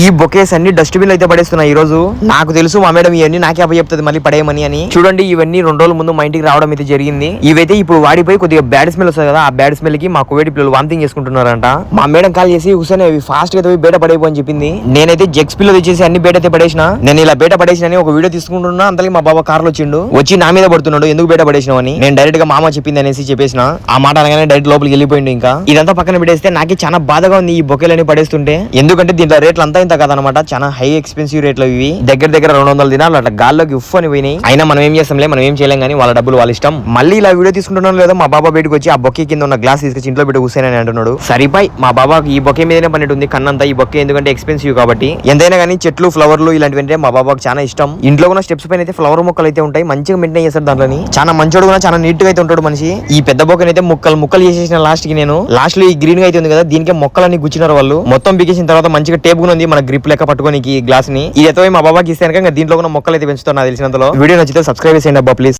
ఈ బొకేస్ అన్ని డస్ట్బిన్ అయితే పడేస్తున్నాయి ఈ రోజు. నాకు తెలుసు మా మేడం ఇవన్నీ నాకే అప్పచెప్తుంది మళ్ళీ పడేయమని అని. చూడండి ఇవన్నీ 2 రోజుల ముందు మా ఇంటికి రావడం అయితే జరిగింది. ఇవైతే ఇప్పుడు వాడిపోయి కొద్దిగా బ్యాడ్ స్మెల్ వస్తుంది కదా, ఆ బ్యాడ్ స్మెల్ కి మా కోవిడ్ పిల్లలు వామిటింగ్ చేసుకుంటున్నారంట. మా మేడం కాల్ చేసి హుసేన్ అవి ఫాస్ట్ గా పోయి బయట పడేయని చెప్పింది. నేనైతే జగ్స్ పిల్లలు తెచ్చేసి అన్ని బయట అయితే పడేసిన. నేను ఇలా బయట పడేసిన ఒక వీడియో తీసుకుంటున్నా, అంతలో మా బాబా కార్లో వచ్చి నా మీద పడుతున్నాడు, ఎందుకు బయట పడేసినావు అని. నేను డైరెక్ట్ గా మామ చెప్పింది అనేసి చెప్పేసిన. ఆ మాట అనగానే డైరెక్ట్ లోపలికి వెళ్ళిపోయింది. ఇంకా ఇదంతా పక్కన పెట్టేస్తే నాకే చాలా బాధగా ఉంది ఈ బొకేలని పడేస్తుంటే. ఎందుకంటే దీంట్లో రేట్లు అంతా ఇంత కదనమాట, చాలా హై ఎక్స్పెన్సివ్ రేట్లు ఇవి. దగ్గర 200 దినాలు అట్లా గాల్లోకి ఉఫ్ అని పోయినాయి. అయినా మనం ఏం చేస్తాంలే, మనం ఏం చేయలేం కానీ వాళ్ళ డబ్బులు వాళ్ళ ఇష్టం. మళ్ళీ ఇలా వీడియో తీసుకుంటున్నాను లేదో మా బాబా బయటకు వచ్చి ఆ బొకే కింద ఉన్న గ్లాస్ తీసుకొచ్చి ఇంట్లో పెట్టి కూర్చొని అంటున్నాడు. సరిపోయి మా బాబాకి ఈ బొకే మీదనే పన్నట్టుంది కన్నంతా. ఈ బొకే ఎందుకంటే ఎక్స్పెన్సివ్ కాబట్టి. ఎంతైనా కానీ చెట్లు ఫ్లవర్లు ఇలాంటివంటే మా బాబాకి చాలా ఇష్టం. ఇంట్లో ఉన్న స్టెప్స్ పైన అయితే ఫ్లవర్ మొక్కలు అయితే ఉంటాయి, మంచిగా మెయింటైన్ చేస్తారు దాంట్లోని. చాలా మంచోడు కూడా, చాలా నీట్ గా అయితే ఉంటాడు మనిషి. ఈ పెద్ద బొక్కని అయితే ముక్కలు చేసేసిన లాస్ట్ కి నేను. లాస్ట్ లో ఈ గ్రీన్ గా అయితే ఉంది కదా, దీనికే మొక్కలన్నీ గుచ్చినారు వాళ్ళు. మొత్తం బిగేసిన తర్వాత మంచిగా టేప్ కూడా ఉంది మన గ్రిప్ లెక్క పట్టుకోనికి ఈ గ్లాస్ ని. ఇది అయితే మా బాబాకి ఇస్తే కనుక దీంట్లో ఉన్న మొక్కలు అయితే పెంచుతాను నాకు తెలిసినంతలో. వీడియో నచ్చితే సబ్స్క్రైబ్ చేయండి అబ్బా ప్లీజ్.